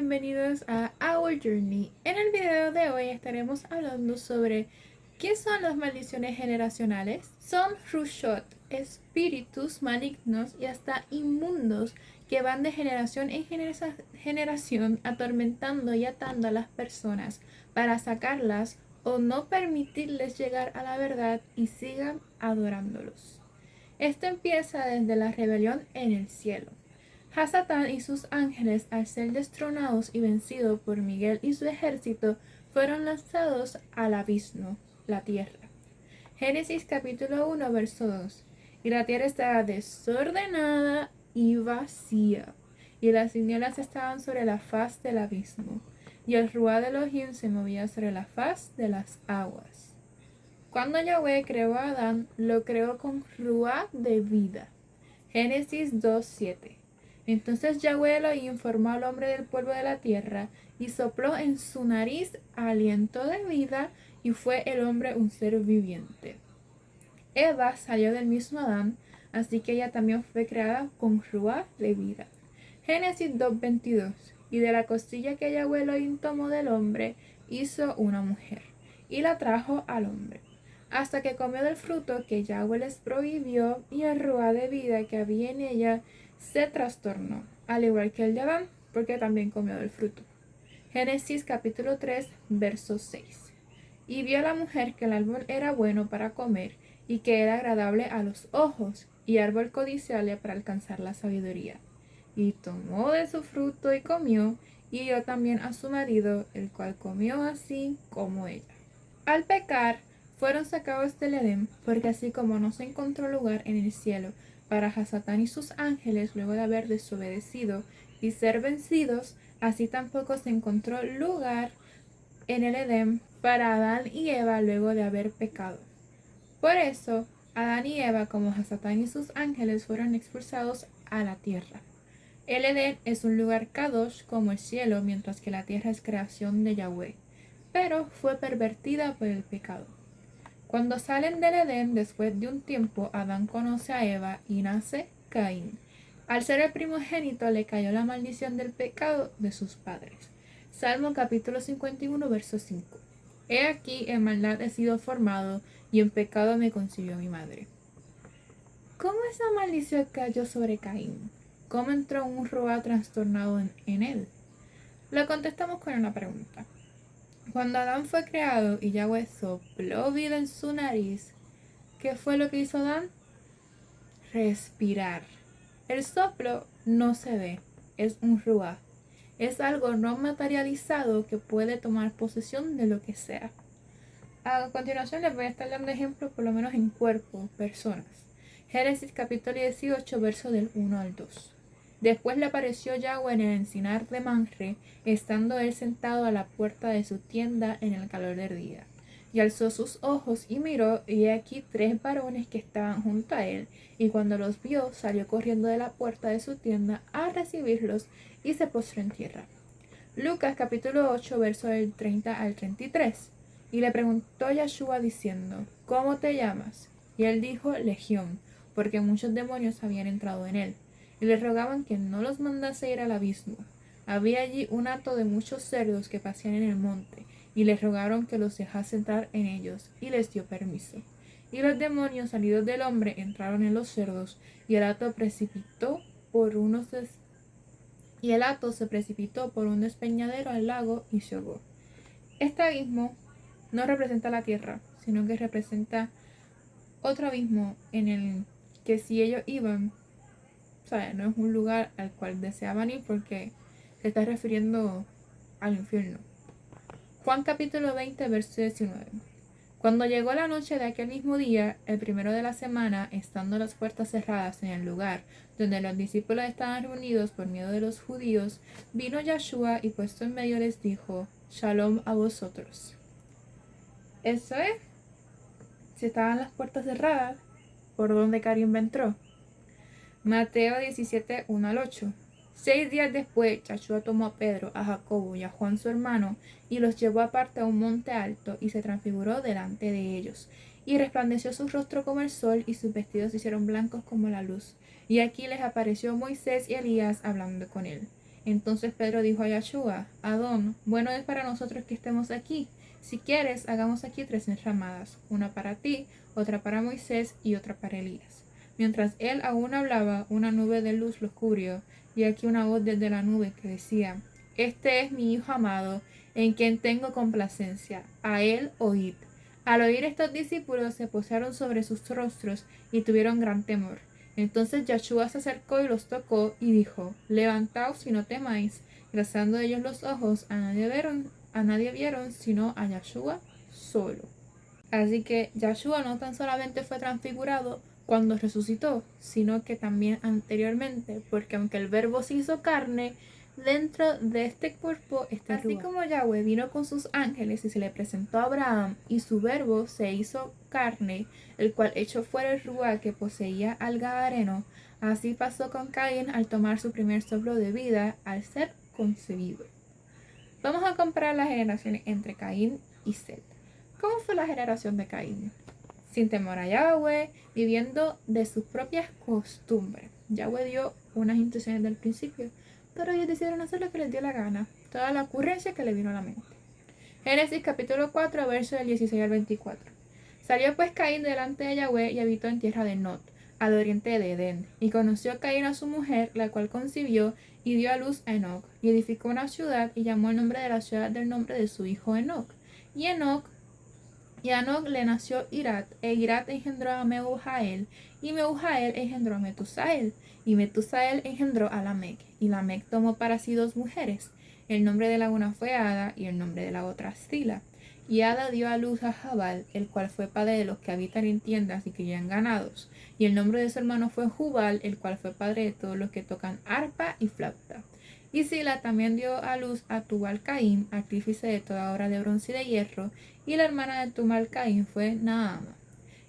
bienvenidos a Our Journey. En el video de hoy estaremos hablando sobre qué son las maldiciones generacionales. Son rushot, espíritus malignos y hasta inmundos que van de generación en generación atormentando y atando a las personas para sacarlas o no permitirles llegar a la verdad y sigan adorándolos. Esto empieza desde la rebelión en el cielo. Hasatán y sus ángeles, al ser destronados y vencidos por Miguel y su ejército, fueron lanzados al abismo, la tierra. Génesis capítulo 1, verso 2. Y la tierra estaba desordenada y vacía, y las tinieblas estaban sobre la faz del abismo, y el ruá de Elohim se movía sobre la faz de las aguas. Cuando Yahweh creó a Adán, lo creó con ruá de vida. Génesis 2:7. Entonces Yahweh Elohim formó al hombre del polvo de la tierra y sopló en su nariz aliento de vida y fue el hombre un ser viviente. Eva salió del mismo Adán, así que ella también fue creada con ruá de vida. Génesis 2:22. Y de la costilla que Yahweh Elohim tomó del hombre hizo una mujer y la trajo al hombre, hasta que comió del fruto que Yahweh les prohibió, y el ruá de vida que había en ella se trastornó, al igual que el de Adán, porque también comió del fruto. Génesis capítulo 3, verso 6. Y vio la mujer que el árbol era bueno para comer, y que era agradable a los ojos, y árbol codiciable para alcanzar la sabiduría. Y tomó de su fruto y comió, y dio también a su marido, el cual comió así como ella. Al pecar, fueron sacados del Edén, porque así como no se encontró lugar en el cielo para Hasatán y sus ángeles luego de haber desobedecido y ser vencidos, así tampoco se encontró lugar en el Edén para Adán y Eva luego de haber pecado. Por eso, Adán y Eva, como Hasatán y sus ángeles, fueron expulsados a la tierra. El Edén es un lugar kadosh como el cielo, mientras que la tierra es creación de Yahweh, pero fue pervertida por el pecado. Cuando salen del Edén, después de un tiempo, Adán conoce a Eva y nace Caín. Al ser el primogénito, le cayó la maldición del pecado de sus padres. Salmo capítulo 51, verso 5. He aquí, en maldad he sido formado, y en pecado me concibió mi madre. ¿Cómo esa maldición cayó sobre Caín? ¿Cómo entró un ruá trastornado en él? Lo contestamos con una pregunta. Cuando Adán fue creado y Yahweh sopló vida en su nariz, ¿qué fue lo que hizo Adán? Respirar. El soplo no se ve, es un ruá. Es algo no materializado que puede tomar posesión de lo que sea. A continuación les voy a estar dando ejemplos, por lo menos en cuerpo, personas. Génesis capítulo 18, verso del 1 al 2. Después le apareció Yahweh en el encinar de Manre, estando él sentado a la puerta de su tienda en el calor del día. Y alzó sus ojos y miró, y he aquí 3 varones que estaban junto a él, y cuando los vio, salió corriendo de la puerta de su tienda a recibirlos, y se postró en tierra. Lucas capítulo 8, verso del 30 al 33. Y le preguntó Yahshua diciendo, ¿cómo te llamas? Y él dijo, Legión, porque muchos demonios habían entrado en él, y le rogaban que no los mandase ir al abismo. Había allí un hato de muchos cerdos que pasían en el monte, y les rogaron que los dejase entrar en ellos, y les dio permiso. Y los demonios salidos del hombre entraron en los cerdos, y el hato se precipitó por un despeñadero al lago y se ahogó. Este abismo no representa la tierra, sino que representa otro abismo en el que si ellos iban, no es un lugar al cual deseaban ir porque se está refiriendo al infierno. Juan capítulo 20, verso 19. Cuando llegó la noche de aquel mismo día, el primero de la semana, estando las puertas cerradas en el lugar donde los discípulos estaban reunidos por miedo de los judíos, vino Yahshua y puesto en medio les dijo, Shalom a vosotros. Eso es, si estaban las puertas cerradas, ¿por dónde Karim entró? Mateo 17, 1 al 8. 6 días después, Yahshua tomó a Pedro, a Jacobo y a Juan su hermano, y los llevó aparte a un monte alto, y se transfiguró delante de ellos. Y resplandeció su rostro como el sol, y sus vestidos se hicieron blancos como la luz. Y aquí les apareció Moisés y Elías hablando con él. Entonces Pedro dijo a Yahshua: Adón, bueno es para nosotros que estemos aquí. Si quieres, hagamos aquí 3 enramadas, una para ti, otra para Moisés y otra para Elías. Mientras él aún hablaba, una nube de luz los cubrió, y aquí una voz desde la nube que decía: Este es mi Hijo amado, en quien tengo complacencia, a él oíd. Al oír estos discípulos se posaron sobre sus rostros y tuvieron gran temor. Entonces Yahshua se acercó y los tocó y dijo: Levantaos y no temáis. Y alzando ellos los ojos, a nadie vieron sino a Yahshua solo. Así que Yahshua no tan solamente fue transfigurado cuando resucitó, sino que también anteriormente, porque aunque el Verbo se hizo carne, dentro de este cuerpo está así como Yahweh vino con sus ángeles y se le presentó a Abraham, y su Verbo se hizo carne, el cual echó fuera el Ruá que poseía al Gadareno. Así pasó con Caín al tomar su primer soplo de vida al ser concebido. Vamos a comparar las generaciones entre Caín y Set. ¿Cómo fue la generación de Caín? Sin temor a Yahweh, viviendo de sus propias costumbres. Yahweh dio unas instrucciones del principio, pero ellos decidieron hacer lo que les dio la gana, toda la ocurrencia que le vino a la mente. Génesis capítulo 4, versos del 16 al 24. Salió pues Caín delante de Yahweh y habitó en tierra de Nod, al oriente de Edén. Y conoció Caín a su mujer, la cual concibió y dio a luz a Enoc. Y edificó una ciudad y llamó el nombre de la ciudad del nombre de su hijo Enoc. Y a Enoc le nació Irat, e Irat engendró a Mehujael, y Mehujael engendró a Metusael, y Metusael engendró a Lamec. Y Lamec tomó para sí 2 mujeres. El nombre de la una fue Ada, y el nombre de la otra Sila. Y Ada dio a luz a Jabal, el cual fue padre de los que habitan en tiendas y crían ganados. Y el nombre de su hermano fue Jubal, el cual fue padre de todos los que tocan arpa y flauta. Y Sila también dio a luz a Tubal-Caín, artífice de toda obra de bronce y de hierro, y la hermana de Tubal-Caín fue Naama.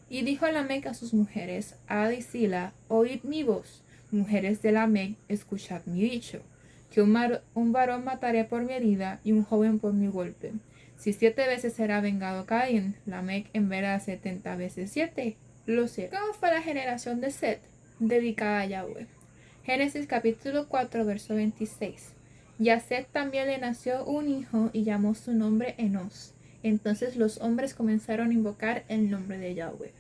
Y dijo Lamec a sus mujeres, Ada y Sila: oíd mi voz, mujeres de Lamec, escuchad mi dicho, que un varón mataré por mi herida y un joven por mi golpe. Si 7 veces será vengado Caín, Lamec enviará 70 veces 7. Lo sé. ¿Cómo fue la generación de Set? Dedicada a Yahweh. Génesis capítulo 4, verso 26. Y a Set también le nació un hijo y llamó su nombre Enos. Entonces los hombres comenzaron a invocar el nombre de Yahweh.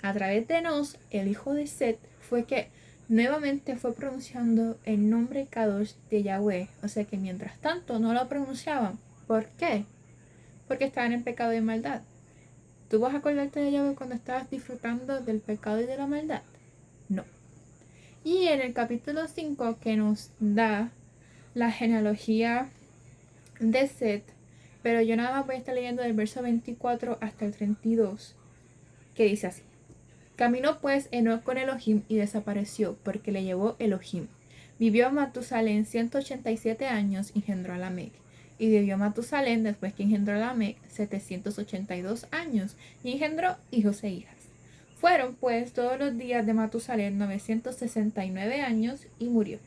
A través de Enos, el hijo de Set, fue que nuevamente fue pronunciando el nombre Kadosh de Yahweh. O sea que mientras tanto no lo pronunciaban. ¿Por qué? Porque estaban en pecado y maldad. ¿Tú vas a acordarte de Yahweh cuando estabas disfrutando del pecado y de la maldad? No. Y en el capítulo 5, que nos da la genealogía de Set, pero yo nada más voy a estar leyendo del verso 24 hasta el 32, que dice así: Caminó pues Enoc con Elohim y desapareció, porque le llevó Elohim. Vivió Matusalén 187 años y engendró a Lamec. Y vivió Matusalén, después que engendró a Lamec, 782 años y engendró hijos e hijas. Fueron pues todos los días de Matusalén 969 años y murió.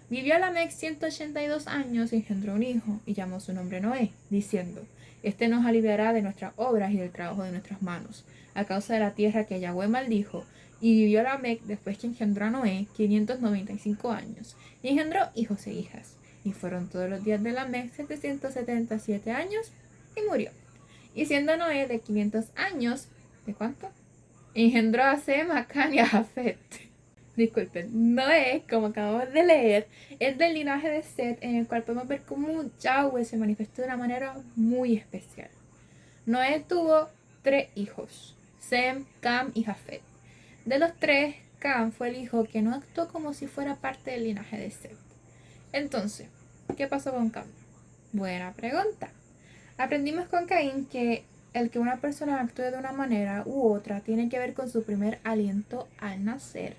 Vivió Lamec 182 años y engendró un hijo y llamó su nombre Noé, diciendo: Este nos aliviará de nuestras obras y del trabajo de nuestras manos, a causa de la tierra que Yahweh maldijo. Y vivió Lamec, después que engendró a Noé, 595 años y engendró hijos e hijas. Y fueron todos los días de Lamec 777 años y murió. Y siendo Noé de 500 años, ¿de cuánto? Engendró a Sem, a Can y a Jafet. Disculpen, Noé, como acabamos de leer, es del linaje de Set, en el cual podemos ver cómo Yahweh se manifestó de una manera muy especial. Noé tuvo 3 hijos, Sem, Cam y Jafet. De los 3, Cam fue el hijo que no actuó como si fuera parte del linaje de Set. Entonces, ¿qué pasó con Cam? Buena pregunta. Aprendimos con Caín que el que una persona actúe de una manera u otra tiene que ver con su primer aliento al nacer,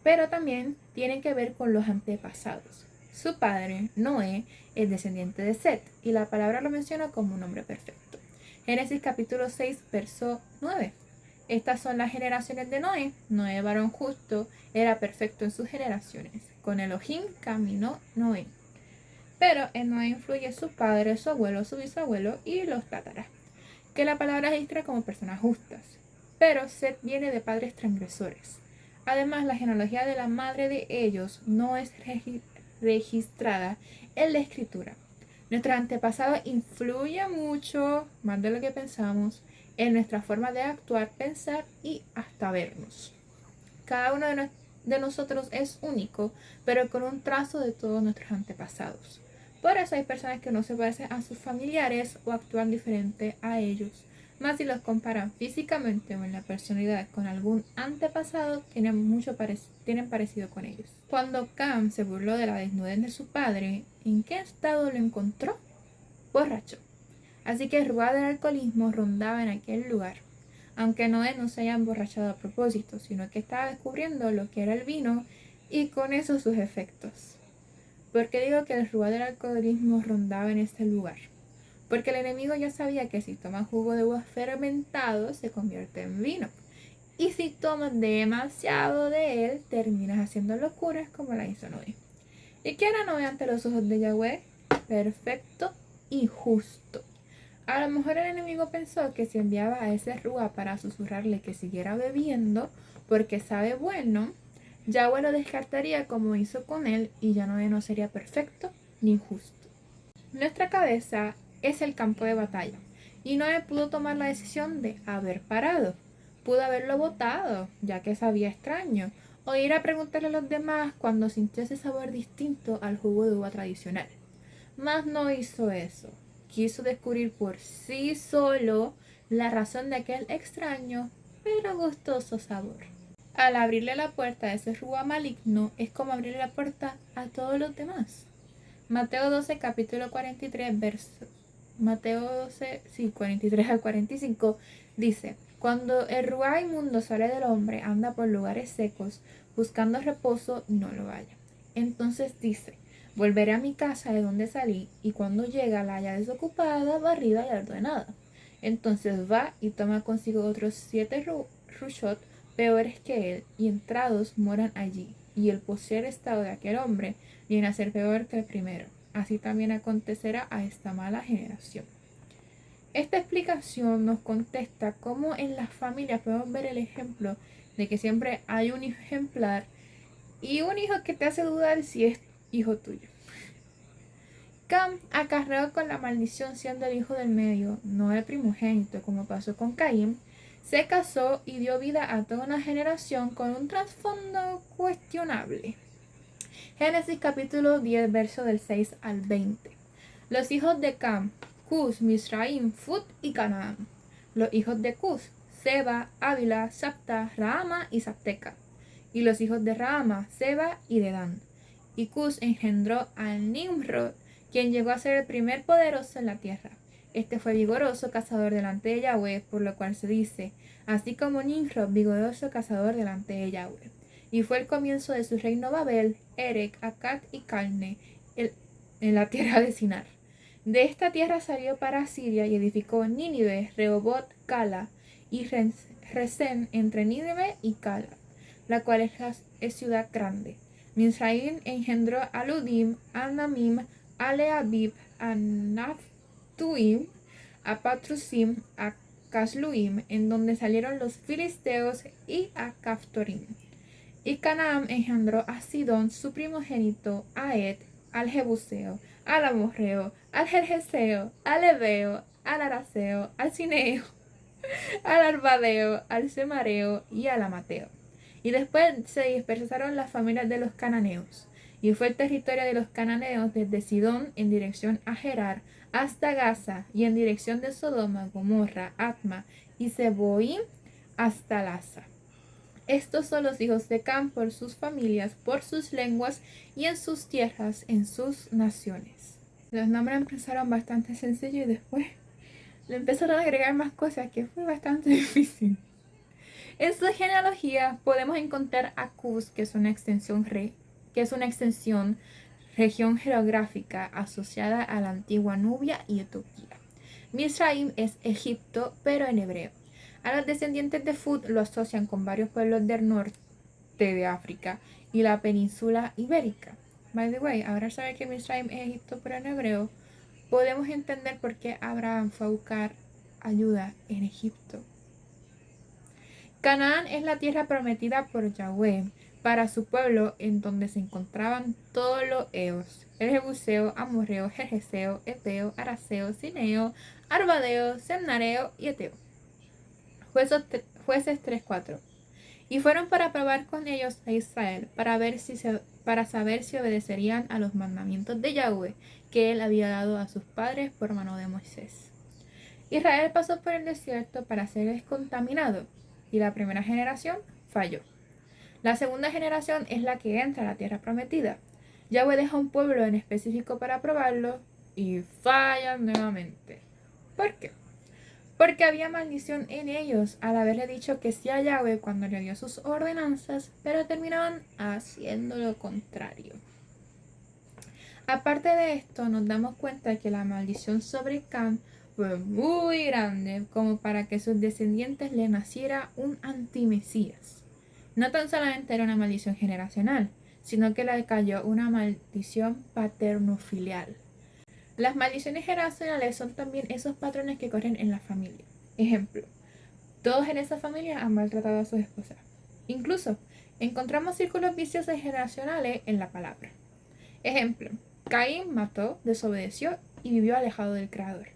pero también tiene que ver con los antepasados. Su padre, Noé, es descendiente de Set, y la palabra lo menciona como un hombre perfecto. Génesis capítulo 6, verso 9. Estas son las generaciones de Noé. Noé, varón justo, era perfecto en sus generaciones. Con Elohim caminó Noé. Pero en Noé influye su padre, su abuelo, su bisabuelo y los tátaras, que la palabra registra como personas justas. Pero Set viene de padres transgresores. Además, la genealogía de la madre de ellos no es registrada en la escritura. Nuestros antepasados influyen mucho, más de lo que pensamos, en nuestra forma de actuar, pensar y hasta vernos. Cada uno de nosotros es único, pero con un trazo de todos nuestros antepasados. Por eso hay personas que no se parecen a sus familiares o actúan diferente a ellos. Más si los comparan físicamente o en la personalidad con algún antepasado, tienen parecido con ellos. Cuando Cam se burló de la desnudez de su padre, ¿en qué estado lo encontró? Borracho. Así que el ruido del alcoholismo rondaba en aquel lugar. Aunque Noé no se haya emborrachado a propósito, sino que estaba descubriendo lo que era el vino y con eso sus efectos. ¿Por qué digo que el ruido del alcoholismo rondaba en este lugar? Porque el enemigo ya sabía que si tomas jugo de uvas fermentado se convierte en vino. Y si tomas demasiado de él, terminas haciendo locuras como la hizo Noé. ¿Y qué era Noé ante los ojos de Yahweh? Perfecto y justo. A lo mejor el enemigo pensó que si enviaba a ese rúa para susurrarle que siguiera bebiendo porque sabe bueno, Yahweh lo descartaría como hizo con él y ya no sería perfecto ni justo. Nuestra cabeza es el campo de batalla y Noé pudo tomar la decisión de haber parado. Pudo haberlo botado, ya que sabía extraño, o ir a preguntarle a los demás cuando sintió ese sabor distinto al jugo de uva tradicional. Mas no hizo eso. Quiso descubrir por sí solo la razón de aquel extraño pero gustoso sabor. Al abrirle la puerta a ese rúa maligno es como abrirle la puerta a todos los demás. Mateo 12, capítulo 43, Mateo 12, 43 al 45, dice: Cuando el rúa inmundo sale del hombre, anda por lugares secos, buscando reposo y no lo halla. Entonces dice: Volveré a mi casa de donde salí, y cuando llega la halla desocupada, barrida y ordenada. Entonces va y toma consigo otros 7 rushot peores que él, y entrados moran allí, y el poseer estado de aquel hombre viene a ser peor que el primero. Así también acontecerá a esta mala generación. Esta explicación nos contesta cómo en las familias podemos ver el ejemplo de que siempre hay un hijo ejemplar y un hijo que te hace dudar si es hijo tuyo. Cam acarreó con la maldición siendo el hijo del medio, no el primogénito como pasó con Caín. Se casó y dio vida a toda una generación con un trasfondo cuestionable. Génesis capítulo 10, verso del 6 al 20. Los hijos de Cam: Cus, Misraim, Fut y Canaán. Los hijos de Cus: Seba, Ávila, Sapta, Raama y Sapteca. Y los hijos de Raama: Seba y Dedán. Y Cus engendró a Nimrod, quien llegó a ser el primer poderoso en la tierra. Este fue vigoroso cazador delante de Yahweh, por lo cual se dice: así como Nimrod, vigoroso cazador delante de Yahweh. Y fue el comienzo de su reino Babel, Erec, Akkad y Calne, en la tierra de Sinar. De esta tierra salió para Asiria y edificó Nínive, Rehobot, Cala y Resén entre Nínive y Cala, la cual es ciudad grande. Misraim engendró a Ludim, a Namim, a Leabib, a Naphtuim, a Patrusim, a Casluim, en donde salieron los filisteos, y a Caftorim. Y Canaán engendró a Sidón, su primogénito, a Ed, al Jebuseo, al Amorreo, al Gergeseo, al Ebeo, al Araseo, al Cineo, al Arbadeo, al Semareo y al Amateo. Y después se dispersaron las familias de los cananeos. Y fue el territorio de los cananeos desde Sidón en dirección a Gerar hasta Gaza, y en dirección de Sodoma, Gomorra, Atma y Zeboim hasta Laza. Estos son los hijos de Cam por sus familias, por sus lenguas y en sus tierras, en sus naciones. Los nombres empezaron bastante sencillos y después le empezaron a agregar más cosas que fue bastante difícil. En su genealogía podemos encontrar a Cus, que es una extensión región geográfica asociada a la antigua Nubia y Etiopía. Misraim es Egipto, pero en hebreo. A los descendientes de Fut lo asocian con varios pueblos del norte de África y la península ibérica. By the way, ahora saber que Misraim es Egipto, pero en hebreo, podemos entender por qué Abraham fue a buscar ayuda en Egipto. Canaán es la tierra prometida por Yahweh, para su pueblo, en donde se encontraban todos los eos: el jebuseo, amorreo, jerjeseo, eteo, araceo, sineo, arbadeo, semnareo y eteo. Jueces 3:4. Y fueron para probar con ellos a Israel, para saber si obedecerían a los mandamientos de Yahweh que él había dado a sus padres por mano de Moisés. Israel pasó por el desierto para ser descontaminado, y la primera generación falló. La segunda generación es la que entra a la tierra prometida. Yahweh deja un pueblo en específico para probarlo, y fallan nuevamente. ¿Por qué? Porque había maldición en ellos al haberle dicho que sí a Yahweh cuando le dio sus ordenanzas, pero terminaban haciendo lo contrario. Aparte de esto, nos damos cuenta que la maldición sobre Cam fue muy grande como para que sus descendientes le naciera un antimesías. No tan solamente era una maldición generacional, sino que le cayó una maldición paterno-filial. Las maldiciones generacionales son también esos patrones que corren en la familia. Ejemplo, todos en esa familia han maltratado a sus esposas. Incluso, encontramos círculos viciosos generacionales en la palabra. Ejemplo, Caín mató, desobedeció y vivió alejado del Creador.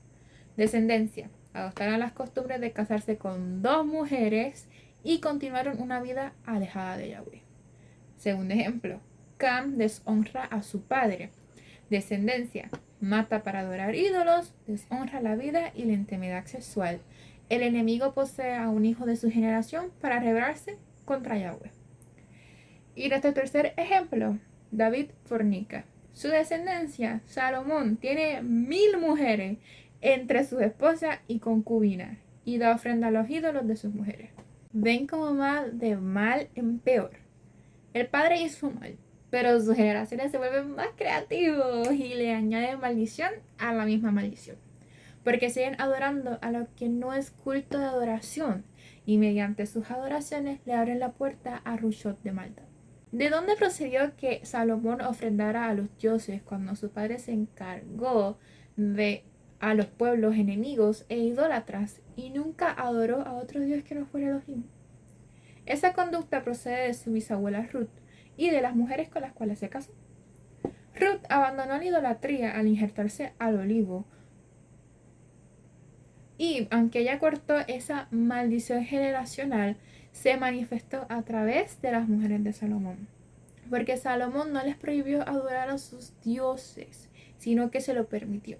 Descendencia, adoptaron las costumbres de casarse con 2 mujeres y continuaron una vida alejada de Yahweh. Segundo ejemplo, Cam deshonra a su padre. Descendencia, mata para adorar ídolos, deshonra la vida y la intimidad sexual. El enemigo posee a un hijo de su generación para rebelarse contra Yahweh. Y nuestro tercer ejemplo, David fornica. Su descendencia, Salomón, tiene 1000 mujeres entre sus esposas y concubinas, y da ofrenda a los ídolos de sus mujeres. Ven como va de mal en peor. El padre hizo mal, pero sus generaciones se vuelven más creativos y le añaden maldición a la misma maldición, porque siguen adorando a lo que no es culto de adoración, y mediante sus adoraciones le abren la puerta a Rushot de maldad. ¿De dónde procedió que Salomón ofrendara a los dioses cuando su padre se encargó de a los pueblos enemigos e idólatras y nunca adoró a otro dios que no fuera Elohim? Esa conducta procede de su bisabuela Ruth y de las mujeres con las cuales se casó. Ruth abandonó la idolatría al injertarse al olivo, y aunque ella cortó esa maldición generacional, se manifestó a través de las mujeres de Salomón. Porque Salomón no les prohibió adorar a sus dioses, sino que se lo permitió.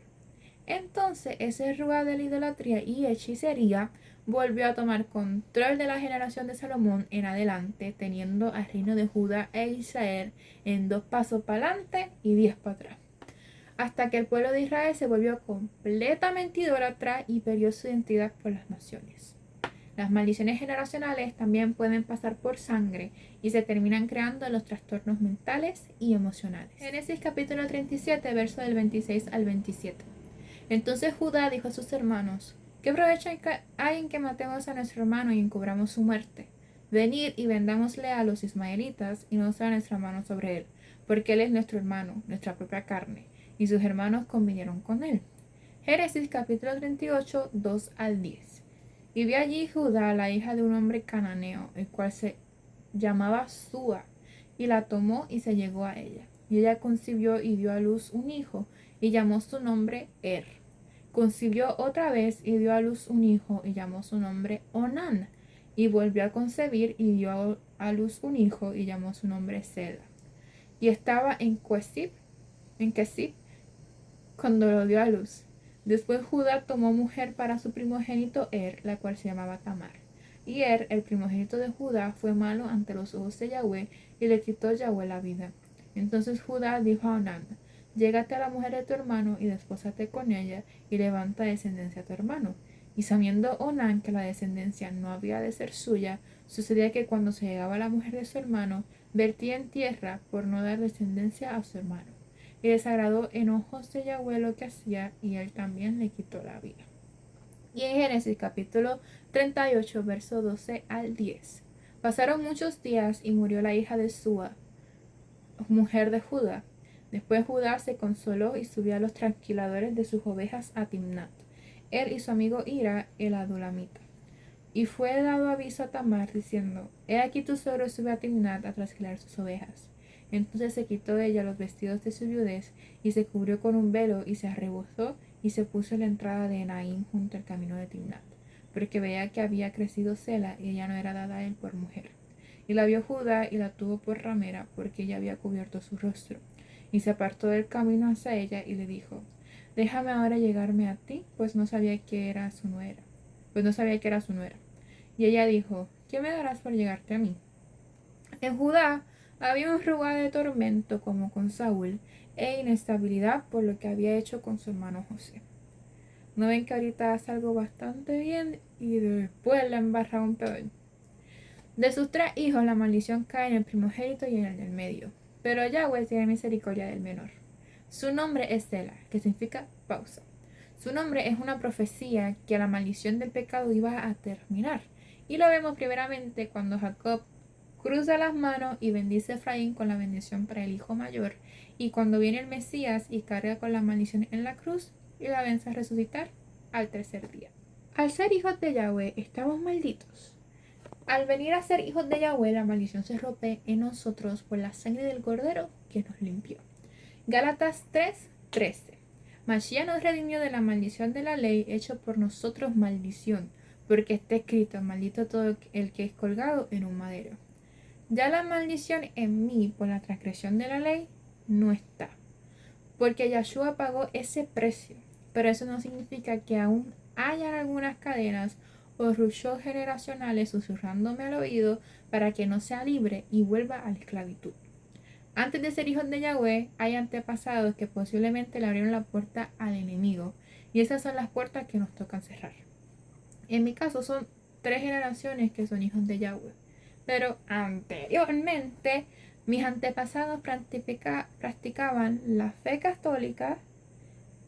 Entonces ese lugar de la idolatría y hechicería volvió a tomar control de la generación de Salomón en adelante, teniendo al reino de Judá e Israel en 2 pasos para adelante y 10 para atrás, hasta que el pueblo de Israel se volvió completamente idólatra y perdió su identidad por las naciones. Las maldiciones generacionales también pueden pasar por sangre y se terminan creando los trastornos mentales y emocionales. Génesis capítulo 37, verso del 26 al 27. Entonces Judá dijo a sus hermanos: ¿Qué provecho hay en que matemos a nuestro hermano y encubramos su muerte? Venid y vendámosle a los ismaelitas y no sea nuestra mano sobre él, porque él es nuestro hermano, nuestra propia carne. Y sus hermanos convinieron con él. Génesis capítulo 38, 2 al 10. Y vio allí Judá la hija de un hombre cananeo, el cual se llamaba Súa, y la tomó y se llegó a ella. Y ella concibió y dio a luz un hijo, y llamó su nombre Concibió otra vez y dio a luz un hijo, y llamó su nombre Onán. Y volvió a concebir y dio a luz un hijo, y llamó su nombre Sela. Y estaba en Kesib, cuando lo dio a luz. Después Judá tomó mujer para su primogénito la cual se llamaba Tamar. Y el primogénito de Judá, fue malo ante los ojos de Yahweh, y le quitó Yahweh la vida. Entonces Judá dijo a Onán: Llégate a la mujer de tu hermano y despósate con ella, y levanta descendencia a tu hermano. Y sabiendo Onán que la descendencia no había de ser suya, sucedía que cuando se llegaba a la mujer de su hermano, vertía en tierra por no dar descendencia a su hermano. Y desagradó en ojos de Yahweh lo que hacía, y él también le quitó la vida. Y en Génesis capítulo 38, verso 12 al 10. Pasaron muchos días y murió la hija de Súa, mujer de Judá. Después Judá se consoló y subió a los tranquiladores de sus ovejas a Timnat, él y su amigo Ira el adulamita. Y fue dado aviso a Tamar, diciendo: He aquí tu suegro sube a Timnat a trasquilar sus ovejas. Entonces se quitó ella los vestidos de su viudez, y se cubrió con un velo, y se arrebozó, y se puso en la entrada de Enaim junto al camino de Timnat, porque veía que había crecido Sela, y ella no era dada a él por mujer. Y la vio Judá, y la tuvo por ramera, porque ella había cubierto su rostro. Y se apartó del camino hacia ella, y le dijo: Déjame ahora llegarme a ti, pues no sabía que era su nuera. Y ella dijo: ¿Qué me darás por llegarte a mí? En Judá había un lugar de tormento como con Saúl, e inestabilidad por lo que había hecho con su hermano José. ¿No ven que ahorita hace algo bastante bien y después la embarra un peor? De sus 3 hijos la maldición cae en el primogénito y en el del medio, pero Yahweh tiene misericordia del menor. Su nombre es Sela, que significa pausa. Su nombre es una profecía que la maldición del pecado iba a terminar. Y lo vemos primeramente cuando Jacob cruza las manos y bendice a Efraín con la bendición para el hijo mayor. Y cuando viene el Mesías y carga con la maldición en la cruz y la vence a resucitar al tercer día. Al ser hijos de Yahweh estamos malditos. Al venir a ser hijos de Yahweh, la maldición se rompe en nosotros por la sangre del Cordero que nos limpió. Gálatas 3:13. Mashiach nos redimió de la maldición de la ley, hecho por nosotros maldición, porque está escrito: maldito todo el que es colgado en un madero. Ya la maldición en mí por la transgresión de la ley no está, porque Yahshua pagó ese precio, pero eso no significa que aún hayan algunas cadenas o rushos generacionales susurrándome al oído para que no sea libre y vuelva a la esclavitud. Antes de ser hijos de Yahweh, hay antepasados que posiblemente le abrieron la puerta al enemigo, y esas son las puertas que nos tocan cerrar. En mi caso son 3 generaciones que son hijos de Yahweh, pero anteriormente mis antepasados practicaban la fe católica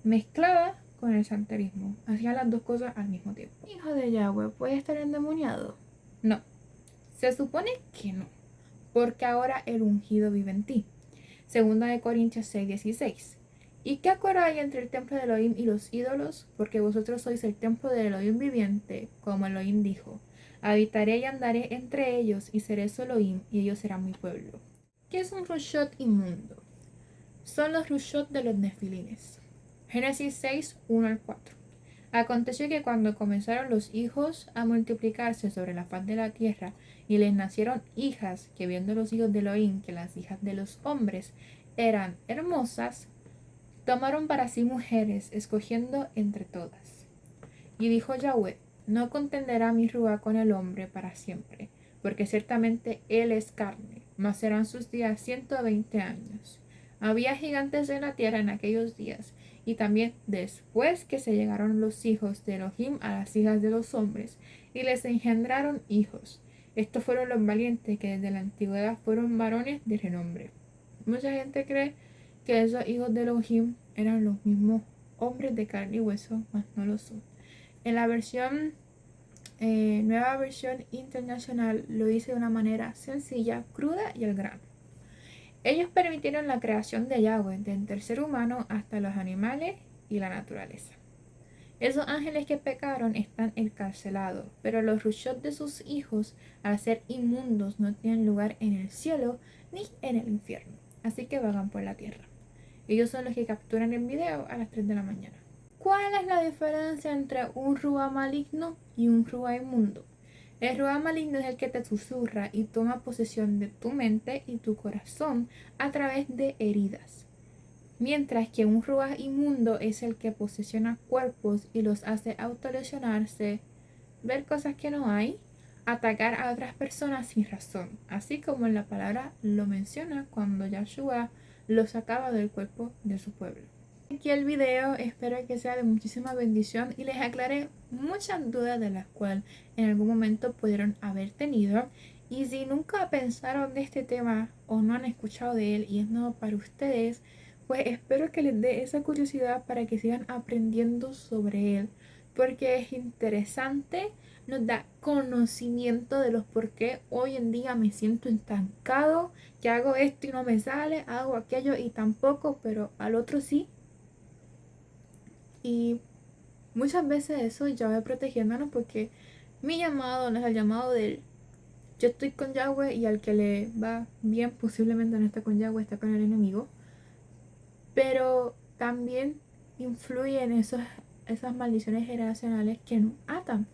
mezclada con el santerismo. Hacían las dos cosas al mismo tiempo. ¿Hijo de Yahweh puede estar endemoniado? No, se supone que no, porque ahora el ungido vive en ti. Segunda de Corintios 6:16. ¿Y qué acuerdo hay entre el templo de Elohim y los ídolos? Porque vosotros sois el templo del Elohim viviente, como Elohim dijo: habitaré y andaré entre ellos, y seré su Elohim, y ellos serán mi pueblo. ¿Qué es un rushot inmundo? Son los rushot de los nefilines. Génesis 6:1-4. Aconteció que cuando comenzaron los hijos a multiplicarse sobre la faz de la tierra, y les nacieron hijas, que viendo los hijos de Elohim que las hijas de los hombres eran hermosas, tomaron para sí mujeres, escogiendo entre todas. Y dijo Yahweh: no contenderá mi Ruá con el hombre para siempre, porque ciertamente él es carne, mas serán sus días 120 años. Había gigantes en la tierra en aquellos días, y también después que se llegaron los hijos de Elohim a las hijas de los hombres, y les engendraron hijos. Estos fueron los valientes que desde la antigüedad fueron varones de renombre. Mucha gente cree que esos hijos de Elohim eran los mismos hombres de carne y hueso, mas no lo son. En la nueva versión internacional lo dice de una manera sencilla, cruda y al grano. Ellos permitieron la creación de Yahweh, desde el ser humano hasta los animales y la naturaleza. Esos ángeles que pecaron están encarcelados, pero los rushot de sus hijos, al ser inmundos, no tienen lugar en el cielo ni en el infierno, así que vagan por la tierra. Ellos son los que capturan el video a las 3 de la mañana. ¿Cuál es la diferencia entre un Ruá maligno y un Ruá inmundo? El Ruá maligno es el que te susurra y toma posesión de tu mente y tu corazón a través de heridas, mientras que un Ruá inmundo es el que posesiona cuerpos y los hace autolesionarse, ver cosas que no hay, atacar a otras personas sin razón, así como la palabra lo menciona cuando Yahshua los sacaba del cuerpo de su pueblo. Aquí el video, espero que sea de muchísima bendición y les aclaré muchas dudas de las cuales en algún momento pudieron haber tenido. Y si nunca pensaron de este tema o no han escuchado de él y es nuevo para ustedes, pues espero que les dé esa curiosidad para que sigan aprendiendo sobre él, porque es interesante, nos da conocimiento de los por qué hoy en día me siento estancado, que hago esto y no me sale, hago aquello y tampoco, pero al otro sí. Y muchas veces eso ya va protegiéndonos porque Mi llamado no es el llamado de él. Yo estoy con Yahweh y al que le va bien posiblemente no está con Yahweh, está con el enemigo. Pero también influyen esas maldiciones generacionales que nos atan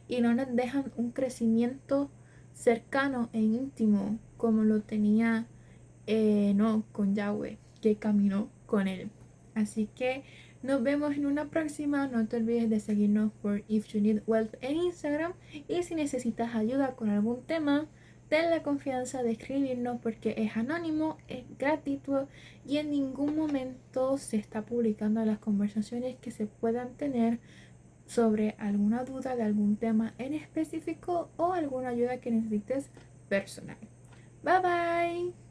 y no nos dejan un crecimiento cercano e íntimo como lo tenía no con Yahweh, que caminó con él. Así que nos vemos en una próxima. No te olvides de seguirnos por If You Need Wealth en Instagram. Y si necesitas ayuda con algún tema, ten la confianza de escribirnos porque es anónimo, es gratuito y en ningún momento se está publicando las conversaciones que se puedan tener sobre alguna duda de algún tema en específico o alguna ayuda que necesites personal. Bye bye.